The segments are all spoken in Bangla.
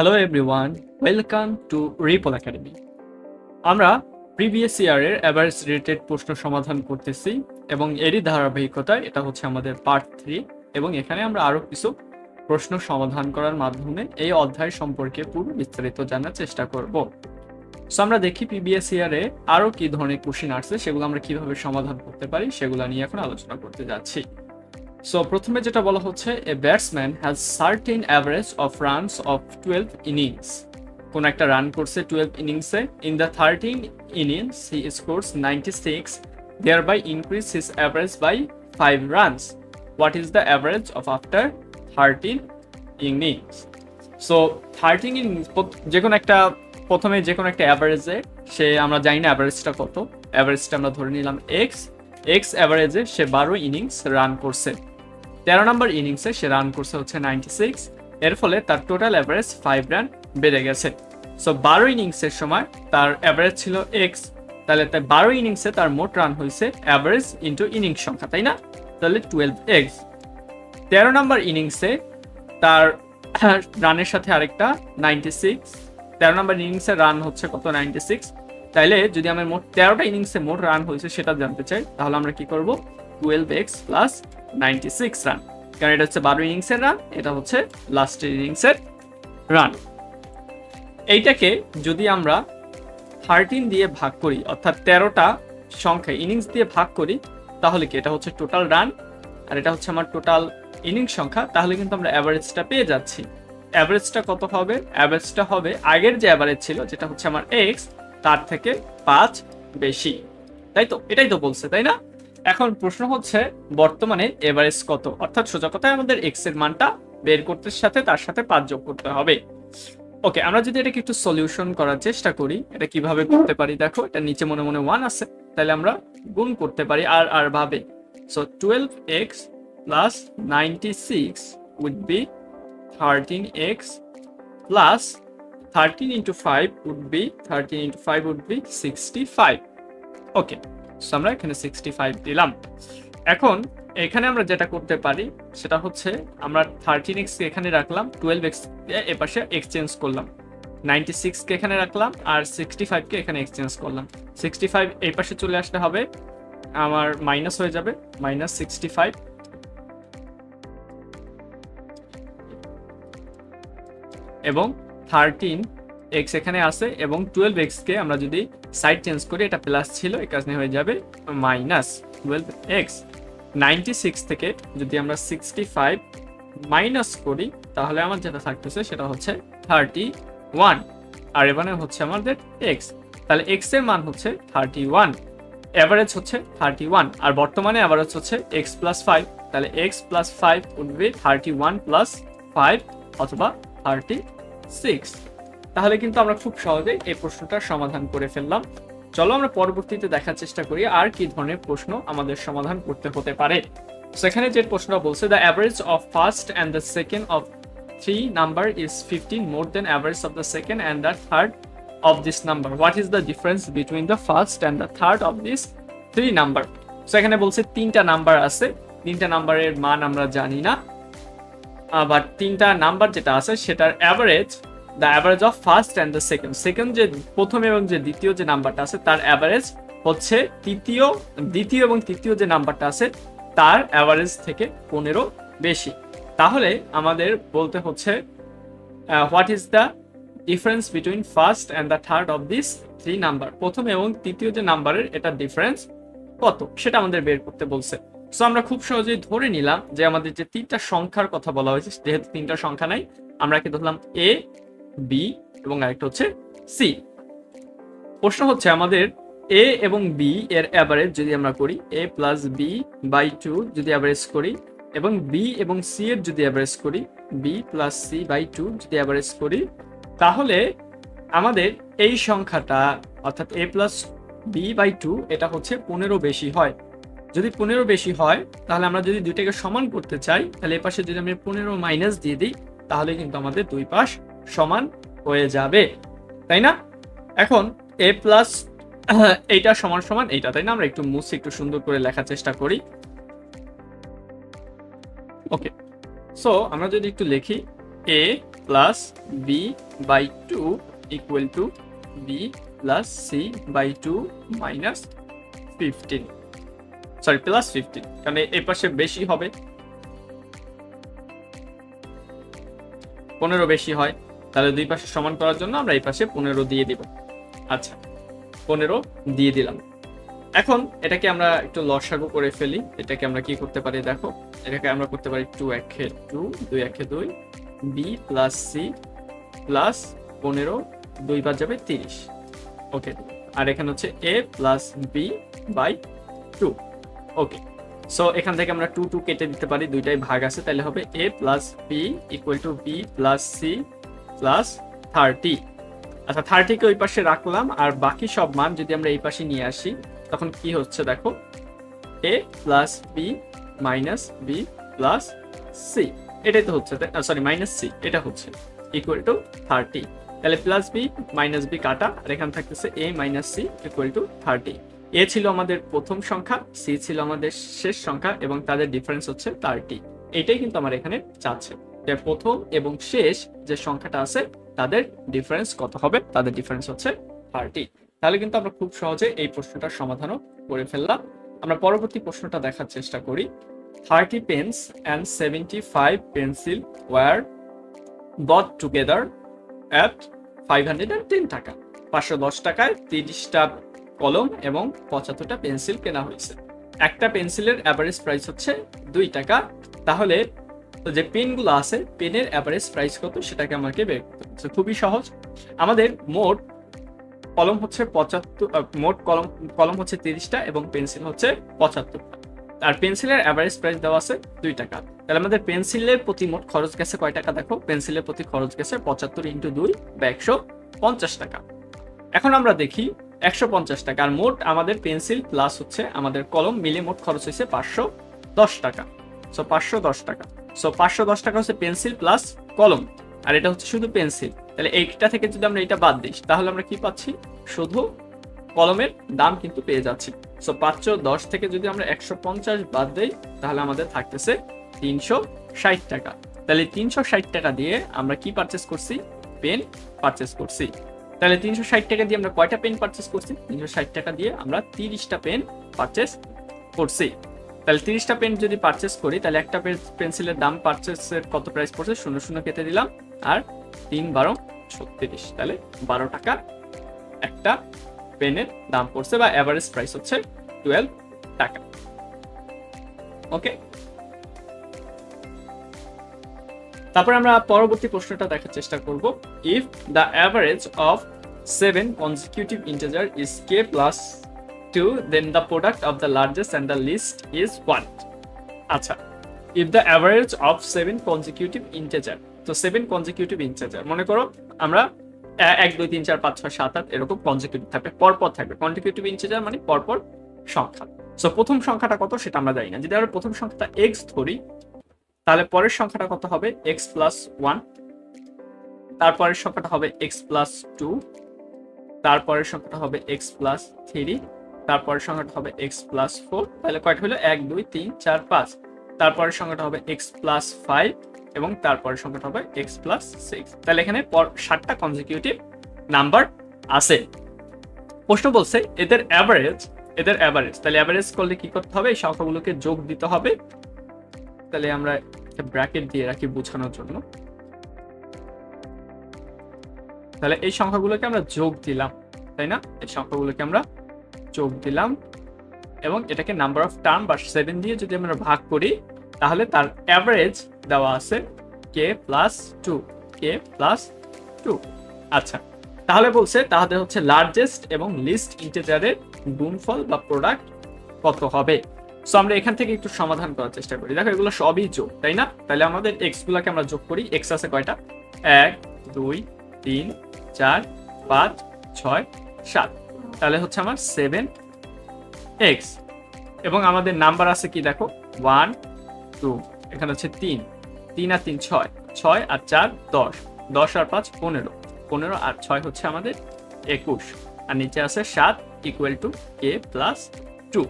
Hello everyone, welcome to ripple academy. আমরা প্রিভিয়াস ইয়ারের অ্যাভারেজ রিলেটেড প্রশ্ন সমাধান করতেছি এবং এরই ধারাবাহিকতায় এটা হচ্ছে আমাদের পার্ট 3 এবং এখানে আমরা আরও কিছু প্রশ্ন সমাধান করার মাধ্যমে এই অধ্যায় সম্পর্কে পুরো বিস্তারিত জানার চেষ্টা করব। সো আমরা দেখি প্রিভিয়াস ইয়ারে আরও কি ধরনের কোশ্চেন আসছে, সেগুলো আমরা কিভাবে সমাধান করতে পারি সেগুলো নিয়ে এখন আলোচনা করতে যাচ্ছি। সো প্রথমে যেটা বলা হচ্ছে, এ batsman has certain average of runs of 12 innings. কোন একটা রান করছে 12 ইনিংসে। In the 13 innings he scores 96, thereby increase his average by 5 runs. What is the average of after 13 innings? So 13 innings যে কোনো একটা প্রথমে যে কোনো একটা অ্যাভারেজে সে, আমরা জানি না অ্যাভারেজটা কত, অ্যাভারেজটা আমরা ধরে নিলাম এক্স অ্যাভারেজে সে 12 ইনিংস রান করছে। 13 নম্বর ইনিংসে সে রান করছে হচ্ছে 96, এর ফলে তার টোটাল অ্যাভারেজ 5 রান বেড়ে গেছে। সো 12 ইনিংসের সময় তার অ্যাভারেজ ছিল এক্স, তাহলে 12 ইনিংসে তার মোট রান হয়েছে অ্যাভারেজ ইন্টু ইনিংস সংখ্যা, তাই না? তাহলে 12x। 13 নম্বর ইনিংসে তার রানের সাথে আরেকটা 96, 13 নম্বর ইনিংসে রান হচ্ছে কত? 96। তাইলে যদি আমার মোট 13টা ইনিংসে মোট রান হয়েছে সেটা জানতে চাই, তাহলে আমরা কি করব? 12x প্লাস 96 রান, কারণ এটা হচ্ছে 12 ইনিংসের রান, এটা হচ্ছে লাস্টের ইনিংসের রান। এইটাকে যদি আমরা 13 দিয়ে ভাগ করি, অর্থাৎ 13টা সংখ্যা ইনিংস দিয়ে ভাগ করি, তাহলে কি এটা হচ্ছে টোটাল রান আর এটা হচ্ছে আমার টোটাল ইনিংস সংখ্যা, তাহলে কিন্তু আমরা অ্যাভারেজটা পেয়ে যাচ্ছি। অ্যাভারেজটা কত হবে? অ্যাভারেজটা হবে আগের যে অ্যাভারেজ ছিল, যেটা হচ্ছে আমার এক্স, তার থেকে 5 বেশি, তাই তো? এটাই তো বলছে, তাই না? এখন প্রশ্ন হচ্ছে বর্তমানে এভারেজ কত, অর্থাৎ সোজা কথায় আমাদের এক্স এর মানটা বের করতে সাথে তার সাথে 5 যোগ করতে হবে। ওকে, আমরা যদি এটাকে একটু সলিউশন করার চেষ্টা করি, এটা কিভাবে করতে পারি দেখো, এটা নিচে মনে মনে 1 আছে, তাহলে আমরা গুণ করতে পারি আর ভাবে। So 12x plus 96 would be 13x plus 13 into 5 would be 13 into 5 would be 65. Okay, so আমরা এখানে 65 দিলাম। এখন এখানে আমরা যেটা করতে পারি সেটা হচ্ছে, আমরা 13x কে এখানে রাখলাম, 12x কে এপাশে এক্সচেঞ্জ করলাম, 96 কে এখানে রাখলাম আর 65 কে এখানে এক্সচেঞ্জ করলাম। 65 এই পাশে চলে আসলে হবে আমার মাইনাস হয়ে যাবে, মাইনাস 65, এবং 13x এখানে আছে এবং 12x কে আমরা যদি সাইড চেঞ্জ করি, এটা প্লাস ছিল, এখানে হয়ে যাবে মাইনাস 12x। 96 থেকে যদি আমরা 65 মাইনাস করি, তাহলে আমার যেটা থাকতেছে সেটা হচ্ছে 31, আর এখানে হচ্ছে আমাদের x, তাহলে x এর মান হচ্ছে 31, এভারেজ হচ্ছে 31, আর বর্তমানে এভারেজ হচ্ছে x প্লাস 5, তাহলে x plus 5 would be 31 plus 5 অথবা 36। তাহলে কিন্তু আমরা খুব সহজেই এই প্রশ্নটার সমাধান করে ফেললাম। চলো আমরা পরবর্তীতে দেখার চেষ্টা করি আর কি ধরনের প্রশ্ন আমাদের সমাধান করতে হতে পারে। সেখানে যে প্রশ্নটা বলছে, the average of first and the second of 3 number is 15 more than average of the second and the third of this number. What is the difference between the first and the third of this 3 number? সেখানে বলছে 3টা নাম্বার আছে, 3টা নাম্বারের মান আমরা জানি না, আবার 3টা নাম্বার যেটা আছে সেটার average, the average of first and the second যে প্রথম এবং যে দ্বিতীয় যে নাম্বারটা আছে তার অ্যাভারেজ হচ্ছে দ্বিতীয় এবং তৃতীয় যে নাম্বারটা আছে তার অ্যাভারেজ থেকে 15 বেশি। তাহলে আমাদের বলতে হচ্ছে what is the difference between first and the third of this 3 number, প্রথম এবং তৃতীয় যে নাম্বারের এটা ডিফারেন্স কত সেটা আমাদের বের করতে বলছে। সো আমরা খুব সহজেই ধরে নিলাম যে আমাদের যে 3টা সংখ্যার কথা বলা হয়েছে, যেহেতু 3টা সংখ্যা নাই, আমরা কি ধরলাম এ, বি এবং আরেকটা হচ্ছে সি। প্রশ্ন হচ্ছে আমাদের এ এবং বি এর অ্যাভারেজ যদি আমরা করি, এ প্লাস বি বাই 2 যদি অ্যাভারেজ করি, এবং বি এবং সি এর যদি অ্যাভারেজ করি, বি প্লাস সি বাই 2 যদি অ্যাভারেজ করি, তাহলে আমাদের এই সংখ্যাটা অর্থাৎ এ প্লাস বি বাই 2 এটা হচ্ছে 15 বেশি হয়। যদি 15 বেশি হয়, তাহলে আমরা যদি দুইটাকে সমান করতে চাই, তাহলে এই পাশে যদি আমি 15 মাইনাস দিয়ে দিই, তাহলে কিন্তু আমাদের দুই পাশ সমান হয়ে যাবে, তাই না? এখন এ প্লাস এইটা সমান সমান এইটা, তাই না? আমরা একটু মুছে একটু সুন্দর করে লেখার চেষ্টা করি। ওকে, সো আমরা যদি একটু লিখি, A plus B by two equal to B plus C by two minus 15, sorry plus 15, কারণ এই পাশে বেশি হবে, 15 বেশি হয়, তাহলে দুই পাশে সমান করার জন্য আমরা এই পাশে 15 দিয়ে দিব। আচ্ছা 15 দিয়ে দিলাম। এখন এটাকে আমরা একটু লসাগু করে ফেলি। এটাকে আমরা কি করতে পারি দেখো, এটাকে আমরা করতে পারি 2 একে 2 2 একে 2 বি প্লাস সি প্লাস 15 2 বার যাবে 30। ওকে, আর এখানে হচ্ছে A plus B by 2। Okay, so এখান থেকে আমরা 2 2 কেটে দিতে পারি, দুইটাই ভাগ আছে, তাহলে হবে a plus B equal to B plus C plus 30। আচ্ছা 30 কে ওই পাশে রাখলাম, আর বাকি সব মান যদি আমরা এই পাশে নিয়ে আসি তখন কি হচ্ছে দেখো, a plus B minus B plus C, এটাই তো হচ্ছে, সরি মাইনাস সি, এটা হচ্ছে ইকুয়াল টু 30। তাহলে প্লাস বি মাইনাস বি কাটা, আর এখানে থাকতেছে a minus C equal to 30। এ ছিল আমাদের প্রথম সংখ্যা, সি ছিল আমাদের শেষ সংখ্যা, এবং তাদের ডিফারেন্স হচ্ছে 30। এটাই কিন্তু আমার এখানে চাচ্ছে যে প্রথম এবং শেষ যে সংখ্যাটা আছে তাদের ডিফারেন্স কত হবে, তাদের ডিফারেন্স হচ্ছে 30। তাহলে কিন্তু আমরা খুব সহজে এই প্রশ্নটার সমাধানও করে ফেললাম। আমরা পরবর্তী প্রশ্নটা দেখার চেষ্টা করি। 30 pens and 75 pencil were bought together at 510 টাকা। 510 টাকায় 30টা কলম এবং 75টা পেন্সিল কেনা হয়েছে। একটা পেন্সিলের অ্যাভারেজ প্রাইস হচ্ছে 2 টাকা। তাহলে যে পেনগুলো আছে পেনের অ্যাভারেজ প্রাইস কত সেটাকে আমাকে বের করতে হচ্ছে। খুবই সহজ, আমাদের মোট কলম হচ্ছে 75, মোট কলম হচ্ছে 30টা এবং পেন্সিল হচ্ছে 75টা, আর পেন্সিলের অ্যাভারেজ প্রাইস দেওয়া আছে 2 টাকা। তাহলে আমাদের পেন্সিলের প্রতি মোট খরচ গেছে কয় টাকা দেখো, পেন্সিলের প্রতি খরচ গেছে 75 × 2 বা 150 টাকা। এখন আমরা দেখি 150 টাকা, আর মোট আমাদের পেন্সিল প্লাস হচ্ছে আমাদের কলম মিলে মোট খরচ হয়েছে 510 টাকা। সো 510 টাকা, সো 510 টাকা হচ্ছে পেন্সিল প্লাস কলম, আর এটা হচ্ছে শুধু পেন্সিল। তাহলে এইটা থেকে যদি আমরা এটা বাদ দিই তাহলে আমরা কি পাচ্ছি, শুধু কলমের দাম কিন্তু পেয়ে যাচ্ছি। সো 510 থেকে যদি আমরা 150 বাদ দেই তাহলে আমাদের থাকতেছে 360 টাকা। তাহলে 360 টাকা দিয়ে আমরা কি পারচেস করছি, পেন পারচেস করছি। তাহলে 360 টাকা দিয়ে আমরা কয়টা পেন পারচেস করছি, 360 টাকা দিয়ে আমরা 30টা পেন পারচেস করছি। তাহলে 30টা পেন যদি পারচেস করি তাহলে একটা পেন্সিলের দাম পারচেসের কত প্রাইস পড়ছে, 0 0 কেটে দিলাম, আর 3 12 36, তাহলে 12 টাকা একটা পেনের দাম পড়ছে, বা এভারেজ প্রাইস হচ্ছে 12 টাকা। ওকে, তারপর আমরা পরবর্তী প্রশ্নটা দেখার চেষ্টা করব। If the average of 7 consecutive integer is k plus 2, then the product of the largest and the least is what? আচ্ছা, if the average of 7 consecutive integer, তো 7 consecutive integer মনে করো আমরা 1 2 3 4 5 6 7 8 এরকম কনজিকিউটিভ থাকবে, পরপর থাকবে। কনজিকিউটিভ ইন্টিজার মানে পরপর সংখ্যা। সো প্রথম সংখ্যাটা কত সেটা আমরা জানি না, যদি আমরা প্রথম সংখ্যাটা x ধরি তাহলে পরের সংখ্যাটা কত হবে, x plus 1, তারপরের সংখ্যাটা হবে x plus 2, তারপরের সংখ্যাটা হবে x plus 3, তারপরের সংখ্যাটা হবে x plus 4, তাহলে কয়টা হলো 1 2 3 4 5, তারপরের সংখ্যাটা হবে x plus 5, এবং তারপরের সংখ্যাটা হবে x plus 6। তাহলে এখানে 7টা কনজিকিউটিভ নাম্বার আছে। প্রশ্ন বলছে এদের অ্যাভারেজ, তাহলে অ্যাভারেজ করলে কি করতে হবে, এই সংখ্যাগুলোকে যোগ দিতে হবে। তাহলে আমরা ব্র্যাকেট দিয়ে রাখি বোঝানোর জন্য। তাহলে এই সংখ্যাগুলোকে আমরা যোগ দিলাম, তাই না, এই সংখ্যাগুলোকে আমরা যোগ দিলাম, এবং এটাকে নাম্বার অফ টার্ম বা 7 দিয়ে যদি আমরা ভাগ করি তাহলে তার অ্যাভারেজ দেওয়া আছে k plus 2, k plus 2। আচ্ছা, তাহলে বলছে তাহলে হচ্ছে লার্জেস্ট এবং লিস্ট ইন্টিজারের গুণফল বা প্রোডাক্ট কত হবে। সো আমরা এখান থেকে একটু সমাধান করার চেষ্টা করি। দেখো এগুলো সবই যোগ, তাই না, তাহলে আমাদের এক্স গুলাকে আমরা যোগ করি। এক্স আছে কয়টা, 1 2 3 4 5 6 7, তাহলে হচ্ছে আমার 7x, এবং আমাদের নাম্বার আছে কি দেখো 1 2, এখানে হচ্ছে 3 3 আর 3 6, 6 আর 4 10, 10 আর 5 15, 15 আর 6 হচ্ছে আমাদের 21, আর নিচে আছে 7 ইকুয়াল টু k প্লাস 2।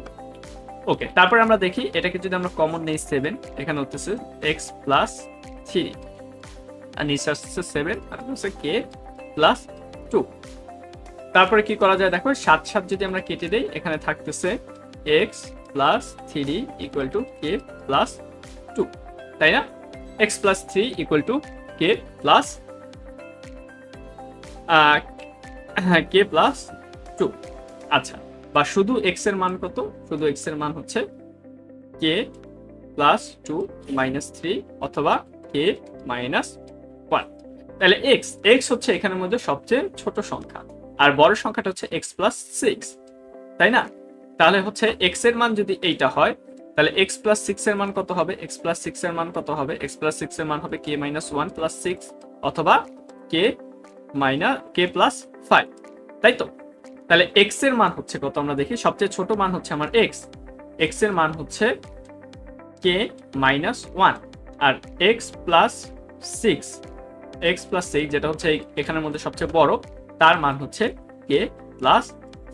ওকে, তারপরে আমরা দেখি এটাকে যদি আমরা কমন নেই 7, এখানে হচ্ছে x প্লাস 3। আর নিচে আসছে 7 আর হচ্ছে কে প্লাস 2। তারপরে কি করা যায় দেখো, 7 7 যদি আমরা কেটে দেই, এখানে থাকতেছে x plus 3 equal to k plus 2, তাই না? x plus 3 equal to k plus k plus 2। আচ্ছা, বা শুধু x এর মান কত? শুধু x এর মান হচ্ছে কে প্লাস 2 মাইনাস 3 অথবা কে মাইনাস 1। তাহলে x হচ্ছে এখানের মধ্যে সবচেয়ে ছোট সংখ্যা, আর বড় সংখ্যাটা হচ্ছে x প্লাস 6, তাই না? তাহলে হচ্ছে x এর মান যদি এইটা হয়, তাহলে x প্লাস 6 এর মান কত হবে? x প্লাস 6 এর মান কত হবে? x প্লাস 6 এর মান হবে k মাইনাস 1 প্লাস 6 অথবা k প্লাস 5, তাই তো? তাহলে x এর মান হচ্ছে কত আমরা দেখি, সবচেয়ে ছোট মান হচ্ছে আমার x এর মান হচ্ছে k মাইনাস 1, আর x প্লাস 6 যেটা হচ্ছে এখানের মধ্যে সবচেয়ে বড়, তার মান হচ্ছে k প্লাস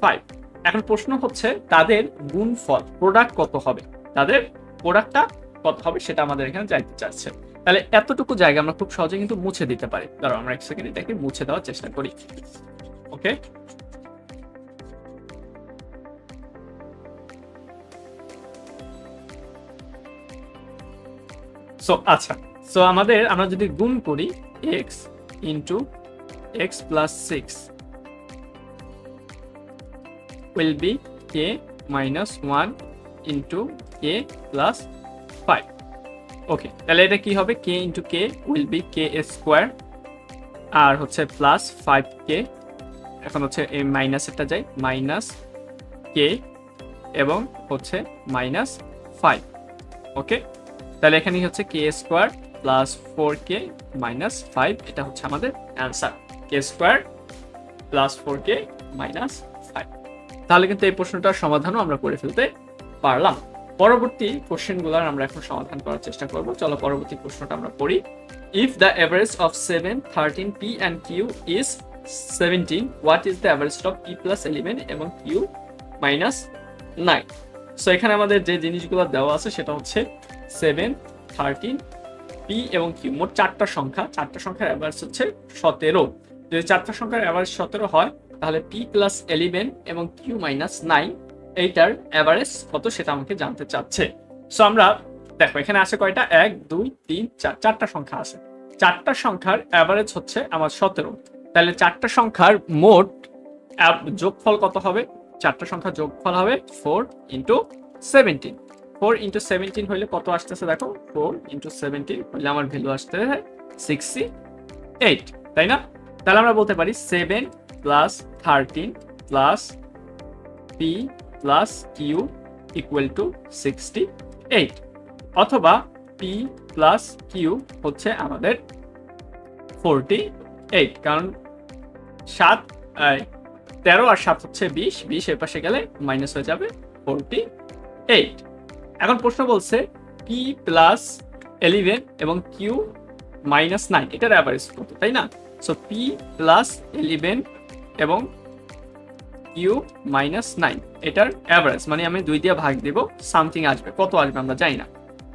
5। এখন প্রশ্ন হচ্ছে তাদের গুণফল প্রোডাক্ট কত হবে, তাদের প্রোডাক্টটা কত হবে সেটা আমাদের এখানে জানতে চাচ্ছে। তাহলে এতটুকু জায়গা আমরা খুব সহজে কিন্তু মুছে দিতে পারি। ধরো আমরা এক সেকেন্ড এটাকে মুছে দেওয়ার চেষ্টা করি। ওকে, আচ্ছা, আমরা যদি গুণ করি x into x plus 6 will be k minus 1 into k plus 5. ওকে, তাহলে এটা কি হবে? k into k will be k square আর হচ্ছে প্লাস 5k, এখন হচ্ছে এই মাইনাসটা যায় মাইনাস k এবং হচ্ছে মাইনাস 5। ওকে, তাহলে এখানে হচ্ছে k square plus 4k minus 5, এটা হচ্ছে আমাদের answer, k square plus 4k minus 5। তাহলে কিন্তু এই প্রশ্নটার সমাধানও আমরা করে ফেলতে পারলাম। পরবর্তী কোশ্চেনগুলোর আমরা এখন সমাধান করার চেষ্টা করব। চলো পরবর্তী প্রশ্নটা আমরা পড়ি। If the average of 7, 13, p and q is 17, what is the average of p plus 11 এবং q minus 9? সো এখানে আমাদের যে জিনিসগুলো দেওয়া আছে সেটা হচ্ছে 7, 13, p এবং q, মোট চারটা সংখ্যার এভারেজ হচ্ছে 17। যদি চারটা সংখ্যার এভারেজ 17 হয়, তাহলে p প্লাস 11 এবং q মাইনাস 9 এইটার এভারেজ কত সেটা আমাকে জানতে চাচ্ছে। সো আমরা দেখো এখানে আছে কয়টা, 1 2 3 4, চারটা সংখ্যা আছে। চারটা সংখ্যার এভারেজ হচ্ছে আমার 17, তাহলে চারটা সংখ্যার মোট যোগফল কত হবে? চারটা সংখ্যার যোগফল হবে 4 ইন্টু 17। 4 ইন্টু 17 হইলে কত আসতেছে দেখো, 4 ইন্টু 17 হইলে আমার ভ্যালু আসতে 68, তাই না? তাহলে আমরা বলতে পারি 7 plus 13 plus p plus q equal to 68, অথবা p প্লাস q হচ্ছে আমাদের 48, কারণ 13 আর 7 হচ্ছে 20 এর পাশে গেলে মাইনাস হয়ে যাবে 48। এখন প্রশ্ন বলছে p প্লাস 11 এবং q মাইনাস 9 এটার অ্যাভারেজ কত, তাই না? সো p প্লাস 11 এবং q মাইনাস 9 এটার অ্যাভারেজ, মানে আমি 2 দিয়ে ভাগ দেব, সামথিং আসবে, কত আসবে আমরা জানি না।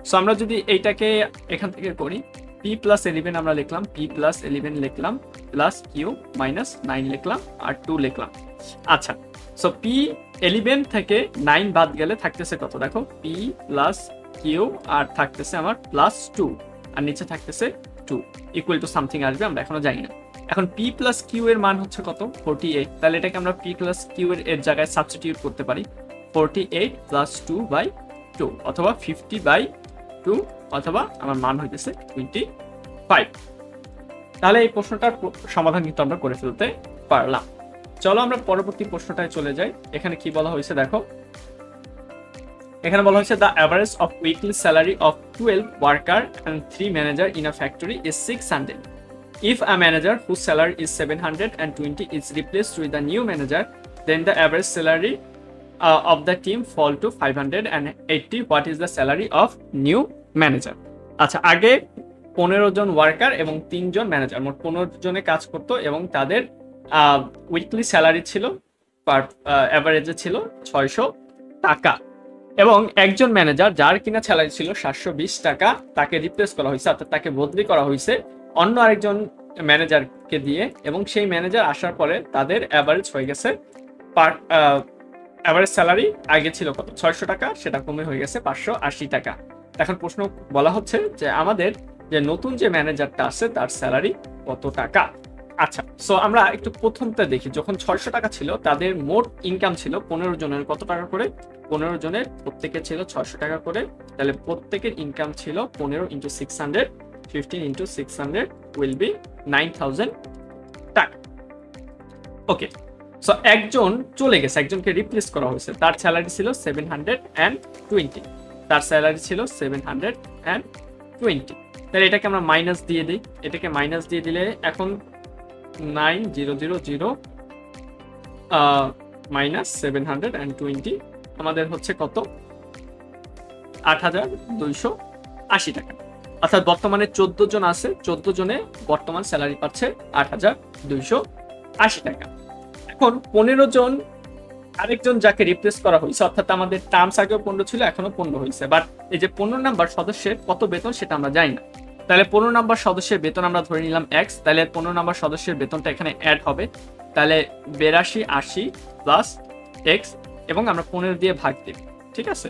সো আমরা যদি এইটাকে এখান থেকে করি, p প্লাস 11 আমরা লিখলাম, p প্লাস 11 লিখলাম, প্লাস q মাইনাস 9 লিখলাম, আর 2 লিখলাম। আচ্ছা, সো p 11 থেকে 9 বাদ গেলে থাকতেছে কত দেখো, p প্লাস q আর থাকতেছে আমার প্লাস 2, আর নিচে থাকতেছে 2 ইকুয়াল টু সামথিং আসবে, আমরা এখনো জানি না। এখন p প্লাস q এর মান হচ্ছে কত, 48, তাহলে এটাকে আমরা p প্লাস q এর জায়গায় সাবস্টিটিউট করতে পারি, 48 প্লাস 2/2 অথবা 50/2 অথবা আমার মান হইতেছে 25। তাহলে এই প্রশ্নটার সমাধান কিন্তু আমরা করে ফেলতে পারলাম। চলো আমরা পরবর্তী প্রশ্নটায় চলে যাই। এখানে কি বলা হয়েছে দেখো, এখানে বলা হয়েছে the average of weekly salary of 12 worker and 3 manager in a factory is 600. If a manager whose salary is 720 is replaced with a new manager, then the average salary of the team fall to 580. What is the salary of new manager? আচ্ছা, আগে 15 জন ওয়ার্কার এবং 3 জন ম্যানেজার, মোট 15 জনে কাজ করতো এবং তাদের উইকলি স্যালারি ছিল পার এভারেজে ছিল 600 টাকা, এবং একজন ম্যানেজার যার কিনা স্যালারি ছিল 720 টাকা, তাকে রিপ্লেস করা হয়েছে, অর্থাৎ তাকে বদলি করা হয়েছে অন্য আরেকজন ম্যানেজারকে দিয়ে, এবং সেই ম্যানেজার আসার পরে তাদের অ্যাভারেজ হয়ে গেছে পার অ্যাভারেজ স্যালারি আগে ছিল কত 600 টাকা, সেটা কমে হয়ে গেছে 580 টাকা। এখন প্রশ্ন বলা হচ্ছে যে আমাদের যে নতুন যে ম্যানেজারটা আছে তার স্যালারি কত টাকা। আচ্ছা, সো আমরা একটু প্রথমটা দেখি। যখন 600 টাকা ছিল তাদের মোট ইনকাম ছিল 15 জনের কত টাকা করে, 15 জনের প্রত্যেকের ছিল 600 টাকা করে, তাহলে প্রত্যেকের ইনকাম ছিল 15 ইন্টু 600, 15 ইন্টু 600 উইল বি 9000 টাকা। ওকে, সো একজন চলে গেছে, একজনকে রিপ্লেস করা হয়েছে, তার স্যালারি ছিল 720, তার স্যালারি ছিল 720। তাহলে এটাকে আমরা মাইনাস দিয়ে দিই, এটাকে মাইনাস দিয়ে দিলে এখন 9000 মাইনাস 720 আমাদের হচ্ছে কত 8280 টাকা। অর্থাৎ বর্তমানে 14 জন আছে, 14 জনে বর্তমান স্যালারি পাচ্ছে 8280 টাকা। এখন 15 জন আরেকজন যাকে রিপ্লেস করা হয়েছে, অর্থাৎ আমাদের টার্মস আগেও 15 ছিল, এখনো 15 হয়েছে, বাট এই যে 15 নাম্বার সদস্যের কত বেতন সেটা আমরা জানি না। তাহলে 15 নাম্বার সদস্যের বেতন আমরা ধরে নিলাম এক্স, তাহলে 15 নাম্বার সদস্যের বেতনটা এখানে অ্যাড হবে, তাহলে 8280 প্লাস এক্স, এবং আমরা 15 দিয়ে ভাগ দিব, ঠিক আছে,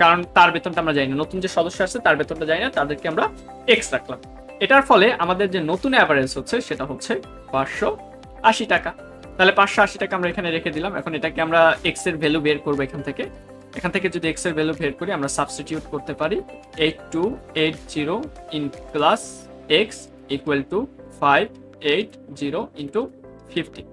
কারণ তার বেতনটা আমরা জানি না, নতুন যে সদস্য আছে তার বেতনটা জানি না, তাদেরকে আমরা এক্স রাখলাম। এটার ফলে আমাদের যে নতুন অ্যাভারেজ হচ্ছে সেটা হচ্ছে 580 টাকা। তাহলে 580 টাকা আমরা এখানে রেখে দিলাম। এখন এটাকে আমরা এক্স এর ভ্যালু বের করবো এখান থেকে যদি এক্স এর ভ্যালু বের করি আমরা সাবস্টিটিউট করতে পারি 8280 in plus x equal to 580 into 50।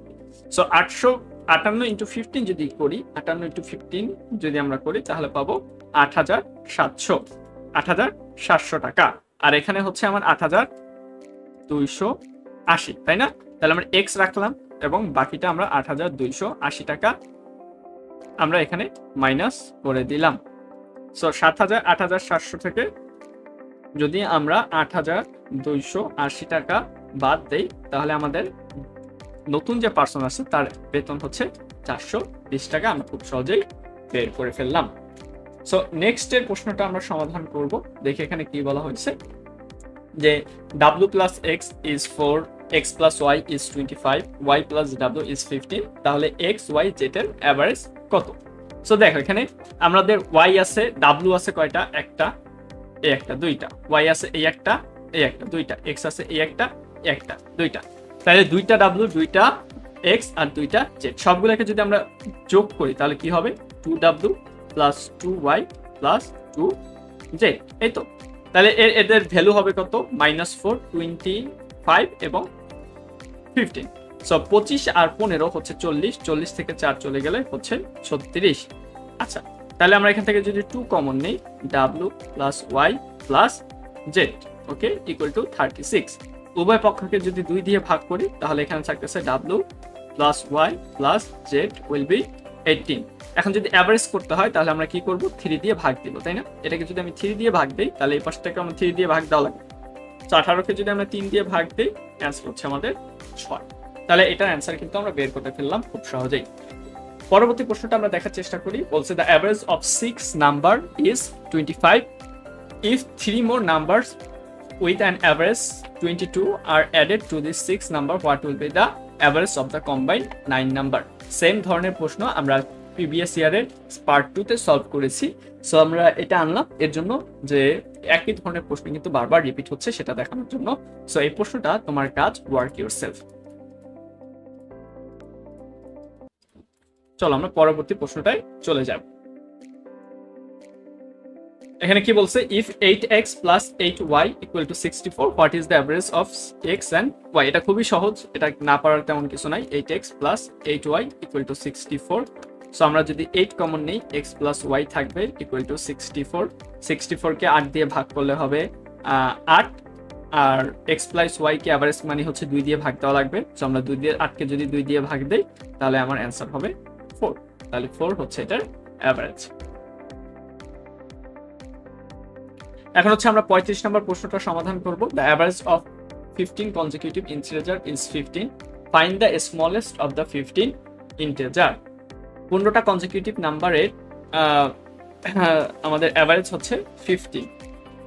So 858 into 15 যদি করি, 58 ইন্টু 15 যদি আমরা করি তাহলে পাবো 8700 টাকা। আর এখানে হচ্ছে আমার 8280, তাই না? তাহলে আমরা এক্স রাখলাম এবং বাকিটা আমরা 8280 টাকা আমরা এখানে মাইনাস করে দিলাম। সো 8700 থেকে যদি আমরা 8280 টাকা বাদ দেই তাহলে আমাদের নতুন যে পার্সন আছে তার বেতন হচ্ছে 420 টাকা। আমরা খুব সহজেই বের করে ফেললাম। সো নেক্সট এর প্রশ্নটা আমরা সমাধান করব। দেখি এখানে কি বলা হয়েছে, যে w plus x is 4, x plus y is 25, y plus w is 15, তাহলে x y z এর এভারেজ কত? সো দেখো এখানে আমাদের y আছে, w আছে কয়টা, একটা, এই একটা, দুইটা, y আছে এই একটা, এই একটা, দুইটা, x আছে এই একটা, একটা, দুইটা, তাহলে দুইটা w, দুইটা x আর দুইটা z, সবগুলোকে যদি আমরা যোগ করি তাহলে কি হবে 2w plus 2y plus 2z, এই তো। তাহলে এদের ভ্যালু হবে কত, -4, 25 এবং 15। সো 25 আর 15 হচ্ছে 40, 40 থেকে 4 চলে গেলে হচ্ছে 36। আচ্ছা, তাহলে আমরা এখান থেকে যদি 2 কমন নেই, w plus y plus z, okay, equal to 36। উভয় পক্ষকে যদি 2 দিয়ে ভাগ করি তাহলে এখানে থাকতেছে w plus y plus z will be 18। এখন যদি অ্যাভারেজ করতে হয় তাহলে আমরা কি করব, 3 দিয়ে ভাগ দিব, তাই না? এটাকে যদি আমি 3 দিয়ে ভাগ দেই তাহলে এই পাশটাকে আমরা 3 দিয়ে ভাগ দেওয়া লাগে। তো 18কে যদি আমরা 3 দিয়ে ভাগ দেই অ্যান্সার হচ্ছে আমাদের 6। তাহলে এটার অ্যান্সার কিন্তু আমরা বের করতে ফেললাম খুব সহজেই। পরবর্তী প্রশ্নটা আমরা দেখার চেষ্টা করি। বলছে the average of 6 number is 25 if 3 more numbers with an average 22 are added to this 6 number, what will be the average of the combined 9 number? Same ধরনের প্রশ্ন আমরা প্রিভিয়াস ইয়ারের পার্ট 2 তে সলভ করেছি। সো আমরা এটা আনলাম এর জন্য যে একই ধরনের প্রশ্ন কিন্তু বারবার রিপিট হচ্ছে সেটা দেখানোর জন্য। সো এই প্রশ্নটা তোমার কাজ, ওয়ার্ক ইউরসেলফ। চলো আমরা পরবর্তী প্রশ্নটায় চলে যাব। এখানে কি বলছে, if 8x plus 8y equal to 64, what is the average of x and y? এটা খুবই সহজ, এটা না পারার তেমন কিছু নাই। 8x plus 8y equal to 64। So আমরা যদি 8 কমন নেই, x plus y থাকবে equal to 64। 64 কে 8 দিয়ে ভাগ করলে হবে 8, আর x plus y কে এভারেজ মানে হচ্ছে 2 দিয়ে ভাগ দেওয়া লাগবে। সো আমরা 2 দিয়ে 8 কে যদি 2 দিয়ে ভাগ দেই তাহলে আমার অ্যান্সার হবে 4। তাহলে 4 হচ্ছে এটার এভারেজ। এখন হচ্ছে আমরা 35 নম্বর প্রশ্নটা সমাধান করব। The average of 15 consecutive integer is 15, find the smallest of the 15 integer. 15টা কনজিকিউটিভ নাম্বারের আমাদের এভারেজ হচ্ছে 15,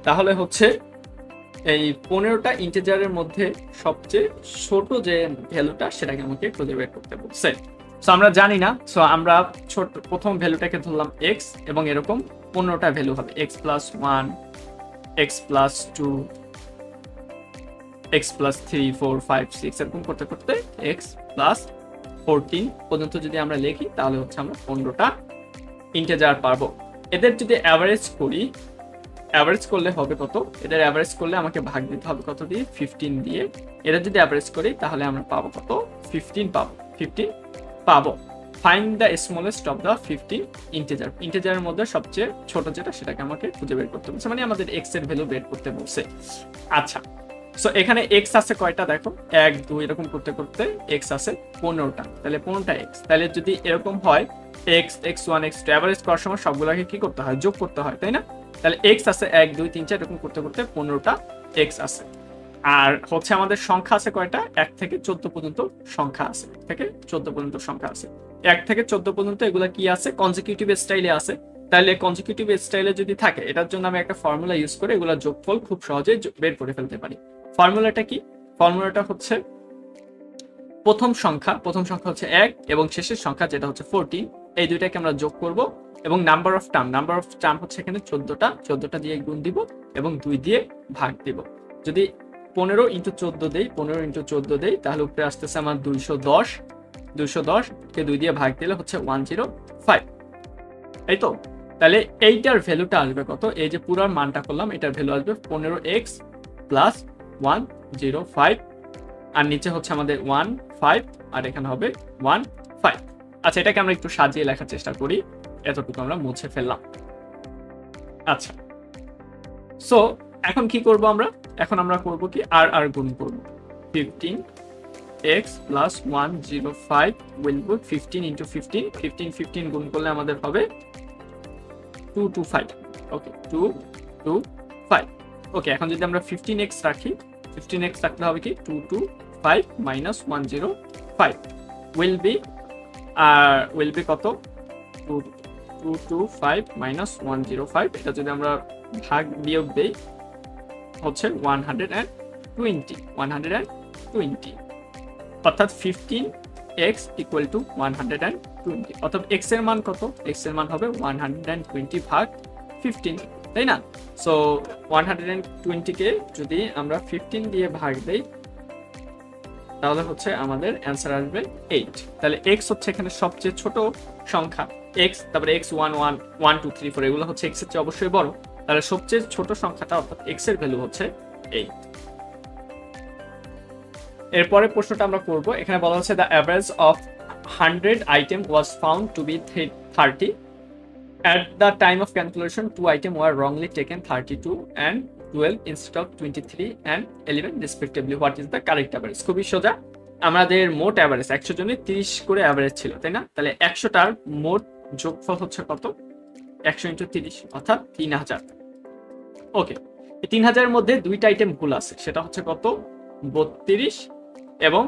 তাহলে হচ্ছে এই 15টা ইন্টিজারের মধ্যে সবচেয়ে ছোট যে ভ্যালুটা সেটাকে আমাকে খুঁজে বের করতে বলছে। সো আমরা জানি না, সো আমরা ছোট প্রথম ভ্যালুটাকে ধরলাম x এবং এরকম 15টা ভ্যালু হবে x plus 1, x plus 2, x plus 3, 4, 5, 6 এরকম করতে করতে x প্লাস 14 পর্যন্ত যদি আমরা লিখি তাহলে হচ্ছে আমরা 15টা ইন্টিজার পাবো। এদের যদি অ্যাভারেজ করি, অ্যাভারেজ করলে হবে কত, এদের অ্যাভারেজ করলে আমাকে ভাগ দিতে হবে কত দিয়ে, 15 দিয়ে। এরা যদি অ্যাভারেজ করি তাহলে আমরা পাবো কত, 15 পাবো, 15 পাবো। Find the smallest of the 15 integer, ইন্টিজারের মধ্যে সবচেয়ে ছোট যেটা সেটাকে আমাকে খুঁজে বের করতে বলছে, মানে আমাদের x এর ভ্যালু বের করতে বলছে। আচ্ছা, সো এখানে x আছে কয়টা দেখো, 1 2 এরকম করতে করতে x আছে 15টা, তাহলে 15টা x। তাহলে যদি এরকম হয় x x1 x2 অ্যাভারেজ করার সময় সবগুলোকে কি করতে হয়, যোগ করতে হয়, তাই না? তাহলে x আছে 1 2 3 4 এরকম করতে করতে 15টা x আছে। আর হচ্ছে আমাদের সংখ্যা আছে কয়টা, 1 থেকে 14 পর্যন্ত সংখ্যা আছে, 1 থেকে 14 পর্যন্ত সংখ্যা আছে। 1 থেকে 14 পর্যন্ত এগুলা কি আছে, কনজিকিউটিভ স্টাইলে আছে। তাহলে কনজিকিউটিভ স্টাইলে যদি থাকে, এটার জন্য আমি একটা ফর্মুলা ইউজ করে এগুলা যোগফল খুব সহজেই বের করে ফেলতে পারি। ফর্মুলাটা কি, ফর্মুলাটা হচ্ছে প্রথম সংখ্যা হচ্ছে 1 এবং শেষের সংখ্যা যেটা হচ্ছে 14, এই দুইটাকে আমরা যোগ করব এবং নাম্বার অফ টার্ম হচ্ছে এখানে 14টা দিয়ে গুণ দিব এবং 2 দিয়ে ভাগ দিব। যদি 15 ইন্টু 14 দেই, 15 ইন্টু 14 দেই, তাহলে উপরে আসতেছে আমার 210 কে 2 দিয়ে ভাগ দিলে হচ্ছে 105, এই তো। তাহলে এইটার ভ্যালুটা আসবে কত, এই যে পুরো মানটা করলাম এটার ভ্যালু আসবে 15x প্লাস 105, আর নিচে হচ্ছে আমাদের 15 আর এখানে হবে 15। আচ্ছা, এটাকে আমরা একটু সাজিয়ে লেখার চেষ্টা করি, এতটুকু আমরা মুছে ফেললাম। আচ্ছা, সো এখন কি করব আমরা, এখন আমরা করব কি আর গুণ করব, 15x plus 105 will be 15 into 15 গুণ করলে আমাদের হবে 225। ওকে, 225। ওকে, এখন যদি আমরা 15x রাখি, 15x রাখতে হবে কি 225 মাইনাস 105 উইল বি কত, 225 মাইনাস 105, এটা যদি আমরা ভাগ বিয়োগ দেই হচ্ছে 120, অর্থাৎ 15x ইকুয়াল টু 120, অর্থাৎ x এর মান কত, x এর মান হবে 120 ভাগ 15, তাই না? সো 120 কে যদি আমরা 15 দিয়ে ভাগ দেই তাহলে হচ্ছে আমাদের অ্যান্সার আসবে 8। তাহলে x হচ্ছে এখানে সবচেয়ে ছোট সংখ্যা, x, তারপরে x 1 1 1 2 3 4 এগুলো হচ্ছে x এর চেয়ে অবশ্যই বড়, তাহলে সবচেয়ে ছোট সংখ্যাটা অর্থাৎ x এর ভ্যালু হচ্ছে 8। এরপরে প্রশ্নটা আমরা করব, এখানে বলা হচ্ছে the average of 100 item was found to be 30। At the time of calculation, 2 items were wrongly taken, 32 and 12 instead of 23 and 11 respectively. What is the correct average? খুবই সোজা, আমাদের মোট অ্যাভারেজ 100 জনের 30 করে অ্যাভারেজ ছিল, তাই না? তাহলে 100টার মোট যোগফল হচ্ছে কত, 100 ইন্টু 30 অর্থাৎ 3000। ওকে, এই 3000 এর মধ্যে দুইটা আইটেম ভুল আছে, সেটা হচ্ছে কত, 32 এবং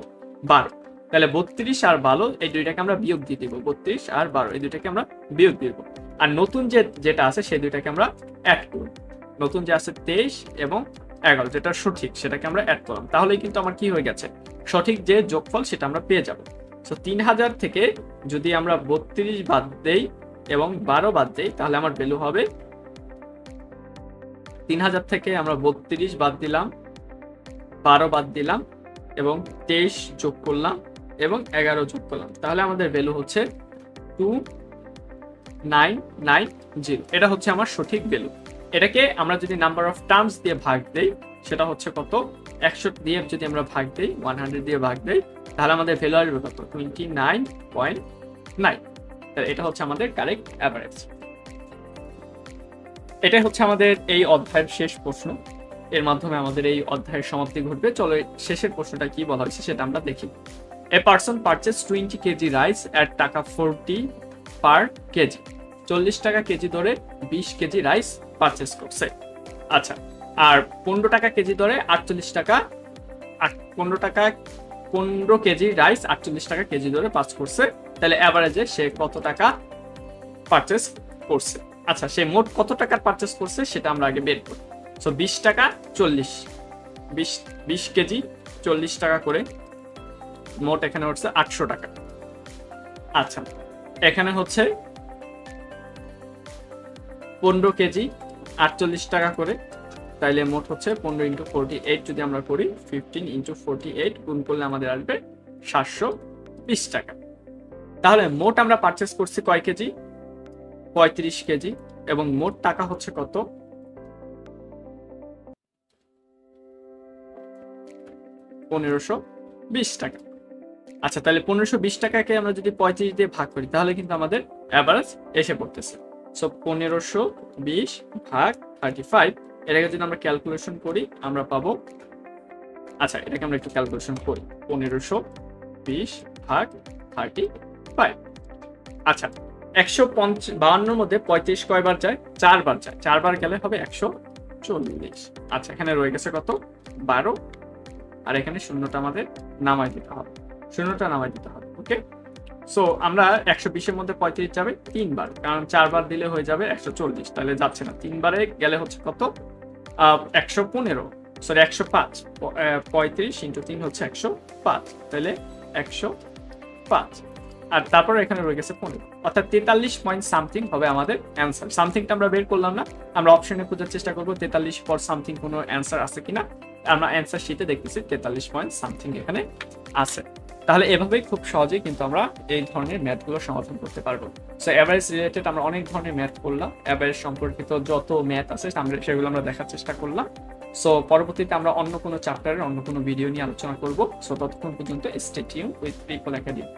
12। তাহলে 32 আর 12 এই দুইটাকে আমরা বিয়োগ দিয়ে দিব, 32 আর 12 এই দুইটাকে আমরা বিয়োগ দিয়ে দিব। আর নতুন যেটা আছে সেই দুইটাকে আমরা অ্যাড করব, নতুন যে আছে 23 এবং 11 যেটা সঠিক সেটাকে আমরা অ্যাড করলাম, তাহলেই কিন্তু আমার কি হয়ে গেছে, সঠিক যে যোগফল সেটা আমরা পেয়ে যাব। সো 3000 থেকে যদি আমরা 32 বাদ দেই এবং 12 বাদ দেই তাহলে আমার ভ্যালু হবে, 3000 থেকে আমরা 32 বাদ দিলাম, 12 বাদ দিলাম এবং 23 যোগ করলাম এবং 11 যোগ করলাম, তাহলে আমাদের ভ্যালু হচ্ছে 2990। এটা হচ্ছে আমার সঠিক ভ্যালু। এটাকে আমরা যদি নাম্বার অফ টার্মস দিয়ে ভাগ দেই সেটা হচ্ছে কত, 100 দিয়ে যদি আমরা ভাগ দেই, 100 দিয়ে ভাগ দেই, তাহলে আমাদের ভ্যালু আসবে কত, 29.9। তাহলে এটা হচ্ছে আমাদের কারেক্ট অ্যাভারেজ। এটাই হচ্ছে আমাদের এই অধ্যায়ের শেষ প্রশ্ন, এর মাধ্যমে আমাদের এই অধ্যায়ের সমাপ্তি ঘটবে। চলো শেষের প্রশ্নটা কি বলা হয়েছে সেটা আমরা দেখি। A person purchase 20 KG rice at টাকা 40 পার কেজি, 40 টাকা কেজি দরে 20 কেজি রাইস পারচেজ করছে। আচ্ছা, আর 15 টাকা কেজি দরে 15 কেজি রাইস 48 টাকা কেজি দরে পাস করছে, তাহলে অ্যাভারেজে সে কত টাকা পারচেজ করছে। আচ্ছা, সে মোট কত টাকার পারচেজ করছে সেটা আমরা আগে বের করি। সো 20 টাকা 40 20 কেজি 40 টাকা করে, মোট এখানে হচ্ছে 800 টাকা। আচ্ছা, এখানে হচ্ছে 15 কেজি 48 টাকা করে, তাইলে মোট হচ্ছে 15 × 48 যদি আমরা করি, 15 × 48 গুণ করলে আমাদের আসবে 720 টাকা। তাহলে মোট আমরা পারচেস করছি কয় কেজি? 35 কেজি, এবং মোট টাকা হচ্ছে কত? 1520 টাকা। আচ্ছা, তাহলে 1520 টাকাকে আমরা যদি 35 দিয়ে ভাগ করি তাহলে কিন্তু আমাদের অ্যাভারেজ এসে পড়তেছে। সো 1520 ভাগ 35, এটাকে যদি আমরা ক্যালকুলেশন করি আমরা পাবো, আচ্ছা এটাকে আমরা একটু ক্যালকুলেশন করি, 1520 ভাগ 35। আচ্ছা, 152 মধ্যে 35 কয়বার যায়? 4 বার যায়, 4 বার গেলে হবে 140। আচ্ছা, এখানে রয়ে গেছে কত? 12, আর এখানে শূন্যটা আমাদের নামাই দিতে হবে, শূন্যটা নামাই দিতে হবে। ওকে, সো আমরা 120 এর মধ্যে 35 যাবে 3 বার, কারণ 4 বার দিলে হয়ে যাবে 140, তাহলে যাচ্ছে না। 3 বারে গেলে হচ্ছে কত? 115, সরি 105। 35 × 3 হচ্ছে 105, তাহলে 105। আর তারপরে এখানে রয়ে গেছে 15, অর্থাৎ 43 পয়েন্ট সামথিং হবে আমাদের অ্যান্সার। সামথিংটা আমরা বের করলাম না, আমরা অপশনে খোঁজার চেষ্টা করবো 43 পর সামথিং কোনো অ্যান্সার আছে কিনা। আমরা অ্যান্সার শিটে দেখতেছি 43 পয়েন্ট সামথিং এখানে আছে। তাহলে এভাবেই খুব সহজেই কিন্তু আমরা এই ধরনের ম্যাথগুলো সমাধান করতে পারবো। সো এভারেজ রিলেটেড আমরা অনেক ধরনের ম্যাথ করলাম, এভারেজ সম্পর্কিত যত ম্যাথ আছে সেগুলো আমরা দেখার চেষ্টা করলাম। সো পরবর্তীতে আমরা অন্য কোনো চ্যাপ্টারের অন্য কোনো ভিডিও নিয়ে আলোচনা করব। সো ততক্ষণ পর্যন্ত stay tune with triple academy.